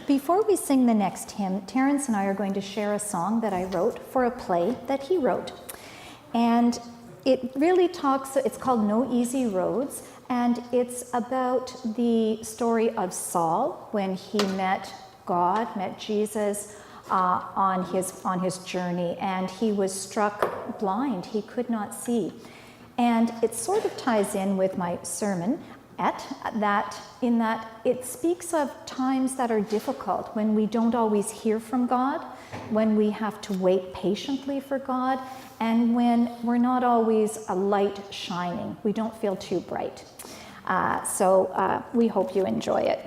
Before we sing the next hymn, Terence and I are going to share a song that I wrote for a play that he wrote. And it really talks, it's called No Easy Roads, and it's about the story of Saul when he met God, met Jesus on his journey, and he was struck blind. He could not see. And it sort of ties in with my sermon in that it speaks of times that are difficult, when we don't always hear from God, when we have to wait patiently for God, and when we're not always a light shining. We don't feel too bright. So we hope you enjoy it.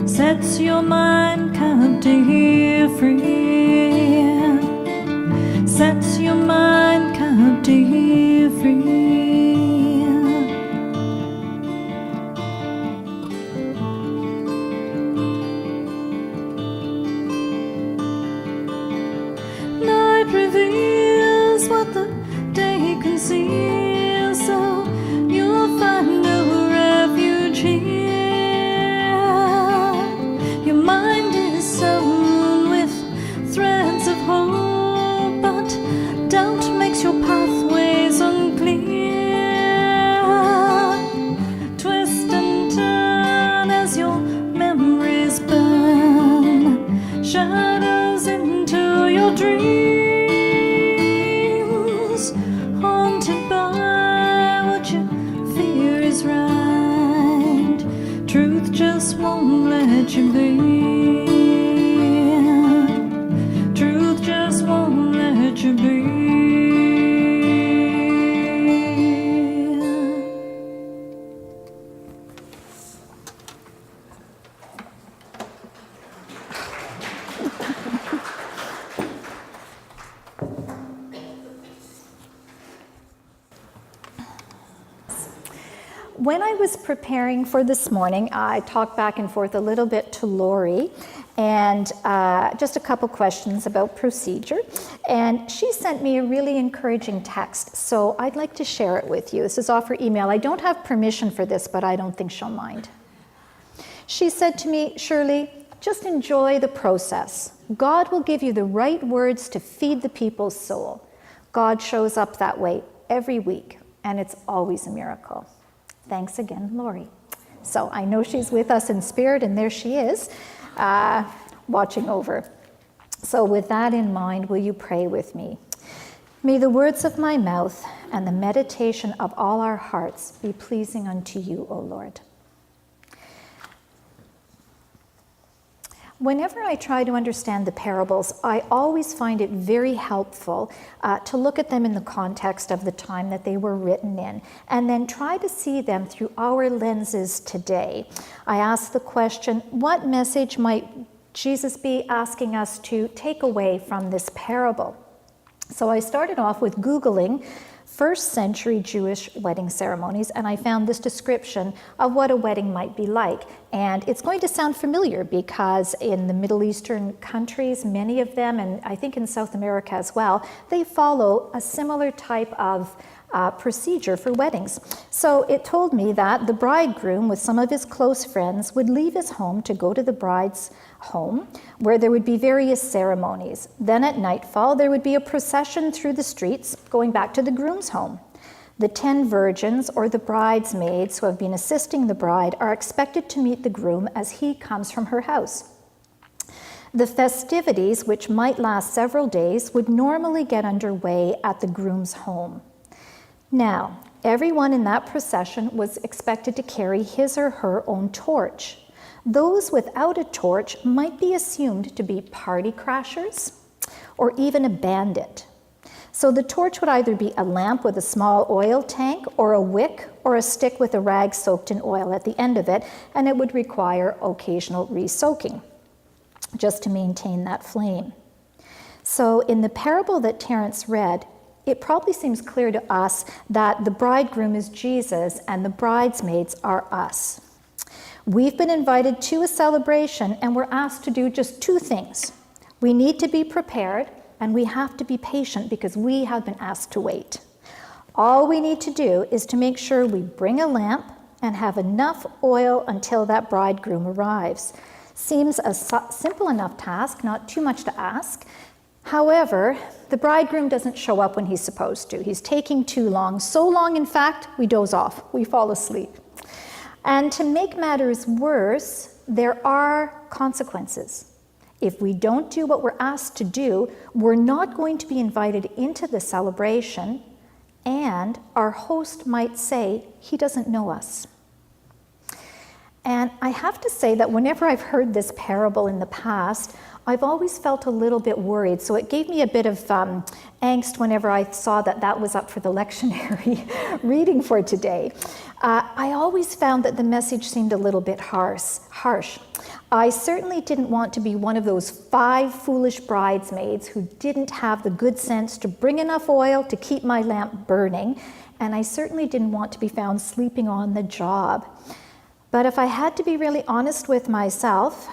Sets your mind captive free. Sets your mind captive free. Night reveals what the day conceals, so you'll find no refuge here. Mind is sewn with threads of hope, but doubt makes your pathways unclear. Twist and turn as your memories burn shadows into your dreams, haunted by what you fear is right. Truth just won't let you be. Truth just won't let you be. When I was preparing for this morning, I talked back and forth a little bit to Lori, and just a couple questions about procedure. And she sent me a really encouraging text, so I'd like to share it with you. This is off her email. I don't have permission for this, but I don't think she'll mind. She said to me, Shirley, just enjoy the process. God will give you the right words to feed the people's soul. God shows up that way every week, and it's always a miracle. Thanks again, Lori. So I know she's with us in spirit, and there she is, watching over. So with that in mind, will you pray with me? May the words of my mouth and the meditation of all our hearts be pleasing unto you, O Lord. Whenever I try to understand the parables, I always find it very helpful to look at them in the context of the time that they were written in, and then try to see them through our lenses today. I ask the question, what message might Jesus be asking us to take away from this parable? So I started off with Googling first century Jewish wedding ceremonies, and I found this description of what a wedding might be like. And it's going to sound familiar because in the Middle Eastern countries, many of them, and I think in South America as well, they follow a similar type of procedure for weddings. So it told me that the bridegroom with some of his close friends would leave his home to go to the bride's home, where there would be various ceremonies. Then at nightfall, there would be a procession through the streets going back to the groom's home. The 10 virgins or the bridesmaids who have been assisting the bride are expected to meet the groom as he comes from her house. The festivities, which might last several days, would normally get underway at the groom's home. Now, everyone in that procession was expected to carry his or her own torch. Those without a torch might be assumed to be party crashers or even a bandit. So the torch would either be a lamp with a small oil tank or a wick or a stick with a rag soaked in oil at the end of it, and it would require occasional re-soaking just to maintain that flame. So in the parable that Terence read, it probably seems clear to us that the bridegroom is Jesus and the bridesmaids are us. We've been invited to a celebration and we're asked to do just two things. We need to be prepared and we have to be patient because we have been asked to wait. All we need to do is to make sure we bring a lamp and have enough oil until that bridegroom arrives. Seems a simple enough task, not too much to ask. However, the bridegroom doesn't show up when he's supposed to. He's taking too long, so long in fact, we doze off, we fall asleep. And to make matters worse, there are consequences. If we don't do what we're asked to do, we're not going to be invited into the celebration, and our host might say, he doesn't know us. And I have to say that whenever I've heard this parable in the past, I've always felt a little bit worried. So it gave me a bit of angst whenever I saw that that was up for the lectionary reading for today. I always found that the message seemed a little bit harsh. I certainly didn't want to be one of those 5 foolish bridesmaids who didn't have the good sense to bring enough oil to keep my lamp burning, and I certainly didn't want to be found sleeping on the job. But if I had to be really honest with myself,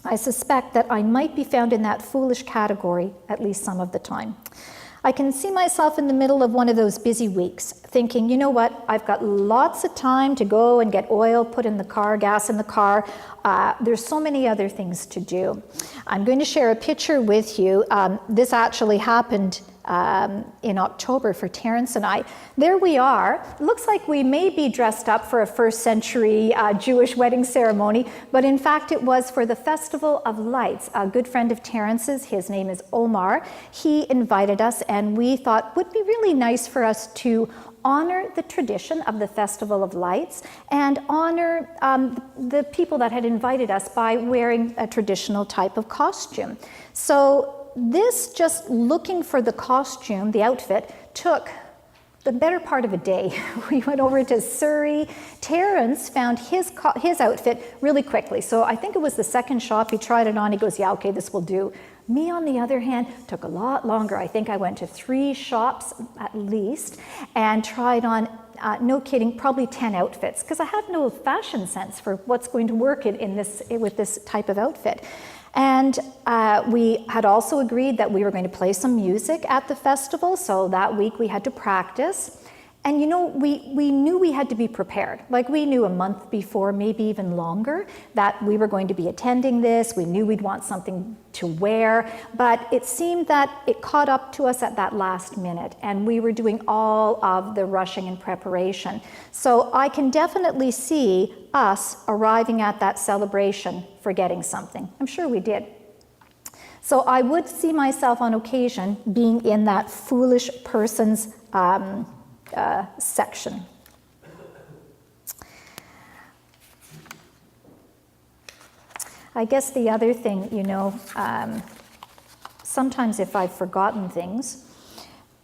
I suspect that I might be found in that foolish category at least some of the time. I can see myself in the middle of one of those busy weeks thinking, you know what, I've got lots of time to go and get oil put in the car, gas in the car. There's so many other things to do. I'm going to share a picture with you. This actually happened in October for Terence and I. There we are. Looks like we may be dressed up for a first century Jewish wedding ceremony, but in fact it was for the Festival of Lights. A good friend of Terence's, his name is Omar, he invited us and we thought would be really nice for us to honor the tradition of the Festival of Lights and honor the people that had invited us by wearing a traditional type of costume. So this, just looking for the costume, the outfit, took the better part of a day. We went over to Surrey. Terence found his outfit really quickly. So I think it was the second shop he tried it on. He goes, yeah, okay, this will do. Me, on the other hand, took a lot longer. I think I went to 3 shops at least and tried on, no kidding, probably 10 outfits because I have no fashion sense for what's going to work with this type of outfit. And we had also agreed that we were going to play some music at the festival, so that week we had to practice. And you know, we knew we had to be prepared. Like we knew a month before, maybe even longer, that we were going to be attending this. We knew we'd want something to wear, but it seemed that it caught up to us at that last minute, and we were doing all of the rushing and preparation. So I can definitely see us arriving at that celebration forgetting something. I'm sure we did. So I would see myself on occasion being in that foolish person's section. I guess the other thing, you know, sometimes if I've forgotten things,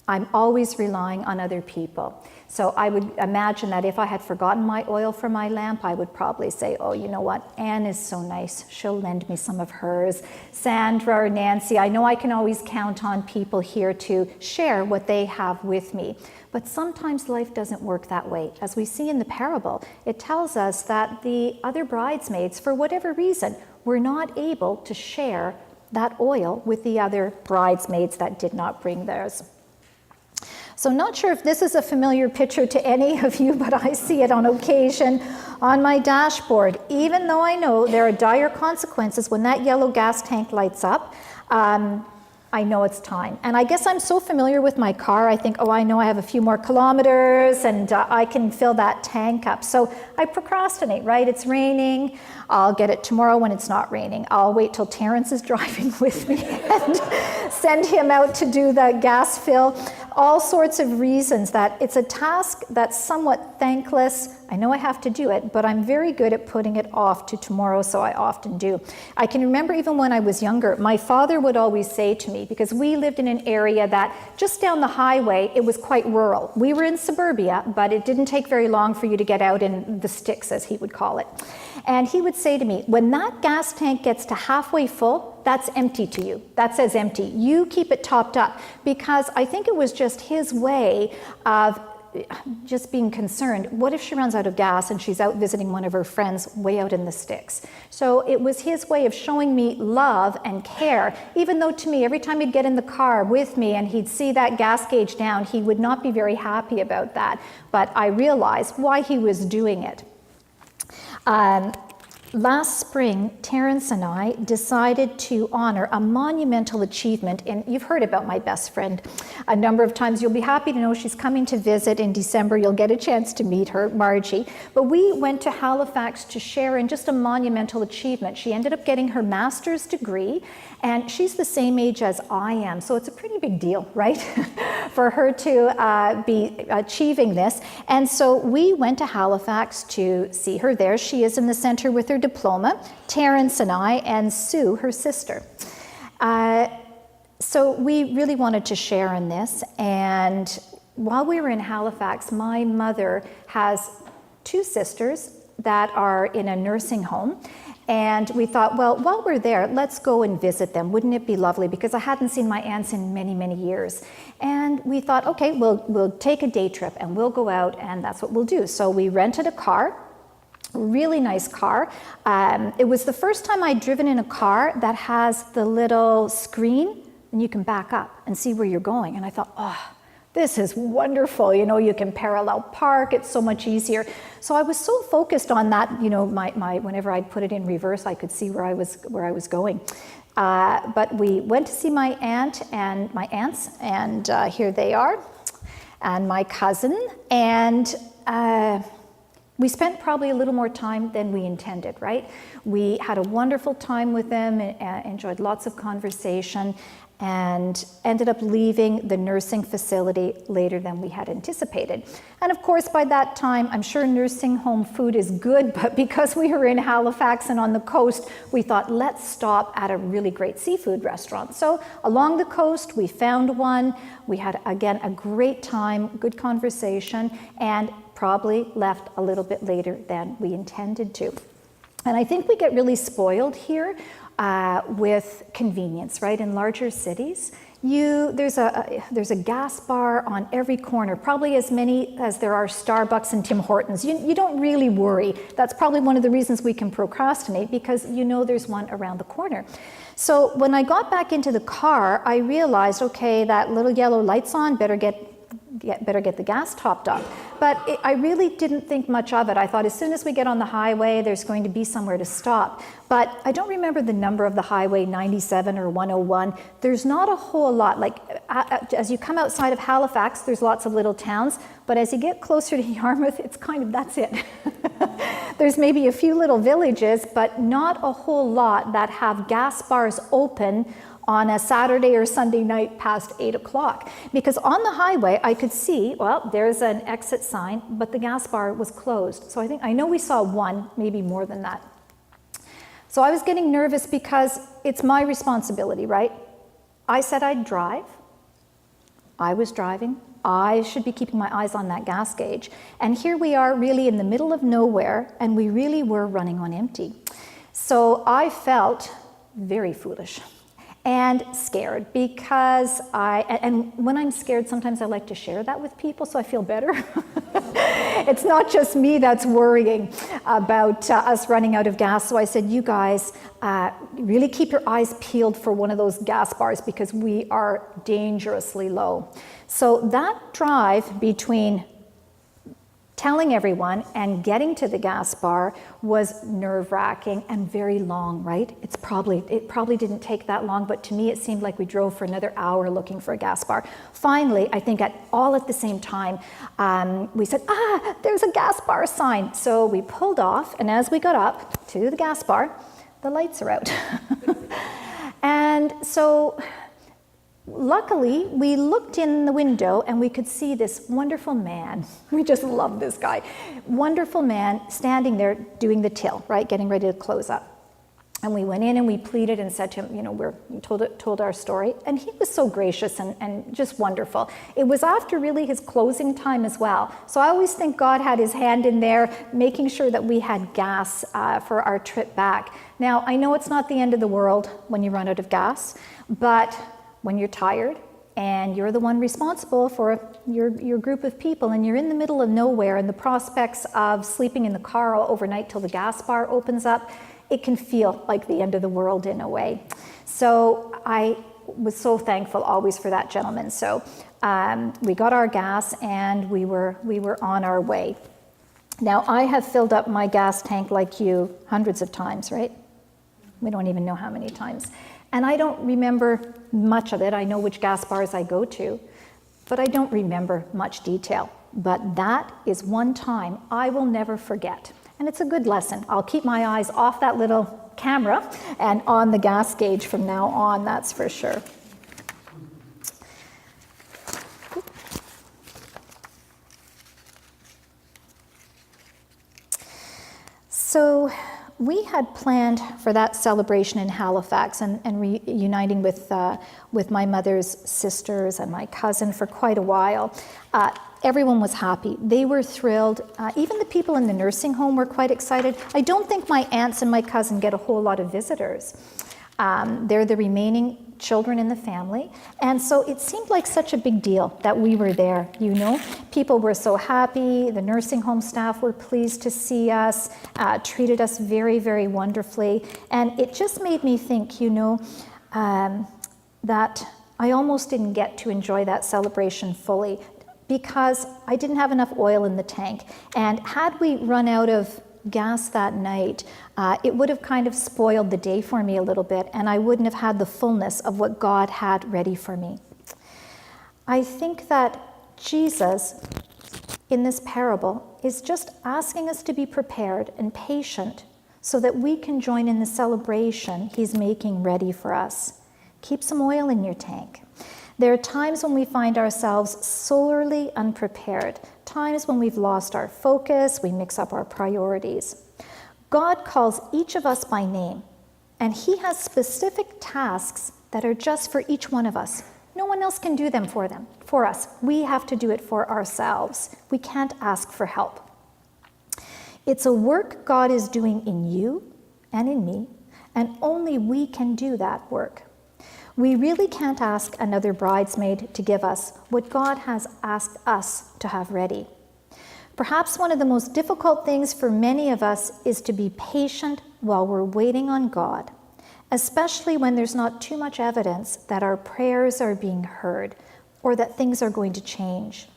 I'm always relying on other people. So I would imagine that if I had forgotten my oil for my lamp, I would probably say, oh, you know what, Anne is so nice. She'll lend me some of hers. Sandra or Nancy, I know I can always count on people here to share what they have with me. But sometimes life doesn't work that way. As we see in the parable, it tells us that the other bridesmaids, for whatever reason, were not able to share that oil with the other bridesmaids that did not bring theirs. So not sure if this is a familiar picture to any of you, but I see it on occasion on my dashboard. Even though I know there are dire consequences when that yellow gas tank lights up, I'm I know it's time. And I guess I'm so familiar with my car, I think, oh, I know I have a few more kilometers and I can fill that tank up. So I procrastinate, right? It's raining. I'll get it tomorrow when it's not raining. I'll wait till Terrence is driving with me and send him out to do the gas fill. All sorts of reasons that it's a task that's somewhat thankless. I know I have to do it, but I'm very good at putting it off to tomorrow, so I often do. I can remember even when I was younger, my father would always say to me, because we lived in an area that just down the highway, it was quite rural. We were in suburbia, but it didn't take very long for you to get out in the sticks, as he would call it. And he would say to me, when that gas tank gets to halfway full, that's empty to you. That says empty. You keep it topped up, because I think it was just his way of just being concerned. What if she runs out of gas and she's out visiting one of her friends way out in the sticks? So it was his way of showing me love and care, even though to me, every time he'd get in the car with me and he'd see that gas gauge down, he would not be very happy about that. But I realized why he was doing it. Last spring, Terrence and I decided to honor a monumental achievement, and you've heard about my best friend a number of times. You'll be happy to know she's coming to visit in December. You'll get a chance to meet her, Margie. But we went to Halifax to share in just a monumental achievement. She ended up getting her master's degree, and she's the same age as I am, so it's a pretty big deal, right, for her to be achieving this. And so we went to Halifax to see her there. She is in the center with her diploma, Terrence and I, and Sue, her sister. So we really wanted to share in this, and while we were in Halifax, my mother has two sisters that are in a nursing home, and we thought, well, while we're there, let's go and visit them. Wouldn't it be lovely? Because I hadn't seen my aunts in many, many years. And we thought, okay, we'll take a day trip and we'll go out, and that's what we'll do. So we rented a car. Really nice car. It was the first time I'd driven in a car that has the little screen and you can back up and see where you're going. And I thought, oh, this is wonderful. You know, you can parallel park. It's so much easier. So I was so focused on that. You know, my whenever I'd put it in reverse, I could see where I was going. But we went to see my aunt and my aunts, and here they are, and my cousin, and we spent probably a little more time than we intended, right? We had a wonderful time with them, enjoyed lots of conversation, and ended up leaving the nursing facility later than we had anticipated. And of course, by that time, I'm sure nursing home food is good, but because we were in Halifax and on the coast, we thought, let's stop at a really great seafood restaurant. So along the coast, we found one. We had, again, a great time, good conversation, and probably left a little bit later than we intended to. And I think we get really spoiled here with convenience, right? In larger cities, there's a gas bar on every corner, probably as many as there are Starbucks and Tim Hortons. You don't really worry. That's probably one of the reasons we can procrastinate, because you know there's one around the corner. So when I got back into the car, I realized, okay, that little yellow light's on, better get the gas topped up. But I really didn't think much of it. I thought as soon as we get on the highway, there's going to be somewhere to stop. But I don't remember the number of the highway, 97 or 101. There's not a whole lot. Like as you come outside of Halifax, there's lots of little towns. But as you get closer to Yarmouth, it's kind of, that's it. There's maybe a few little villages, but not a whole lot that have gas bars open on a Saturday or Sunday night past 8 o'clock. Because on the highway, I could see, well, there's an exit sign, but the gas bar was closed. So I know we saw one, maybe more than that. So I was getting nervous because it's my responsibility, right? I said I'd drive. I was driving. I should be keeping my eyes on that gas gauge. And here we are really in the middle of nowhere, and we really were running on empty. So I felt very foolish and scared, because and when I'm scared, sometimes I like to share that with people so I feel better. It's not just me that's worrying about us running out of gas. So I said, you guys, really keep your eyes peeled for one of those gas bars, because we are dangerously low. So that drive between Telling everyone and getting to the gas bar was nerve-wracking and very long, right? It probably didn't take that long, but to me it seemed like we drove for another hour looking for a gas bar. Finally, I think all at the same time, we said, there's a gas bar sign. So we pulled off, and as we got up to the gas bar, the lights are out. And so luckily, we looked in the window and we could see this wonderful man. We just love this guy. Wonderful man standing there doing the till, right? Getting ready to close up. And we went in and we pleaded and said to him, we told our story. And he was so gracious and just wonderful. It was after really his closing time as well. So I always think God had his hand in there, making sure that we had gas for our trip back. Now, I know it's not the end of the world when you run out of gas, but when you're tired and you're the one responsible for your group of people and you're in the middle of nowhere and the prospects of sleeping in the car overnight till the gas bar opens up, it can feel like the end of the world in a way. So I was so thankful always for that gentleman. So we got our gas and we were on our way. Now I have filled up my gas tank like you hundreds of times, right? We don't even know how many times. And I don't remember much of it. I know which gas bars I go to, but I don't remember much detail. But that is one time I will never forget. And it's a good lesson. I'll keep my eyes off that little camera and on the gas gauge from now on, that's for sure. So we had planned for that celebration in Halifax and reuniting with my mother's sisters and my cousin for quite a while. Everyone was happy. They were thrilled. Even the people in the nursing home were quite excited. I don't think my aunts and my cousin get a whole lot of visitors. They're the remaining children in the family. And so it seemed like such a big deal that we were there, People were so happy. The nursing home staff were pleased to see us, treated us very, very wonderfully. And it just made me think, that I almost didn't get to enjoy that celebration fully because I didn't have enough oil in the tank. And had we run out of gas that night, it would have kind of spoiled the day for me a little bit, and I wouldn't have had the fullness of what God had ready for me. I think that Jesus, in this parable, is just asking us to be prepared and patient so that we can join in the celebration he's making ready for us. Keep some oil in your tank. There are times when we find ourselves sorely unprepared, times when we've lost our focus, we mix up our priorities. God calls each of us by name, and he has specific tasks that are just for each one of us. No one else can do them for us. We have to do it for ourselves. We can't ask for help. It's a work God is doing in you and in me, and only we can do that work. We really can't ask another bridesmaid to give us what God has asked us to have ready. Perhaps one of the most difficult things for many of us is to be patient while we're waiting on God, especially when there's not too much evidence that our prayers are being heard or that things are going to change.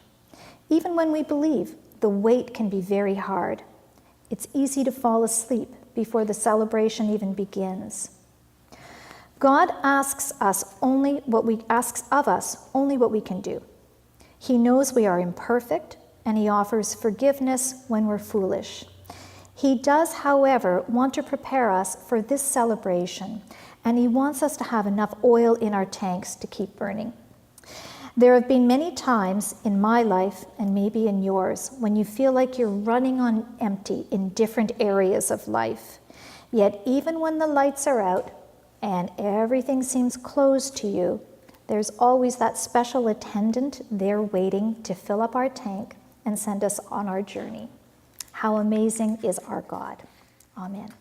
Even when we believe, the wait can be very hard. It's easy to fall asleep before the celebration even begins. God asks of us only what we can do. He knows we are imperfect, and he offers forgiveness when we're foolish. He does, however, want to prepare us for this celebration, and he wants us to have enough oil in our tanks to keep burning. There have been many times in my life, and maybe in yours, when you feel like you're running on empty in different areas of life. Yet even when the lights are out, and everything seems closed to you, there's always that special attendant there waiting to fill up our tank and send us on our journey. How amazing is our God. Amen.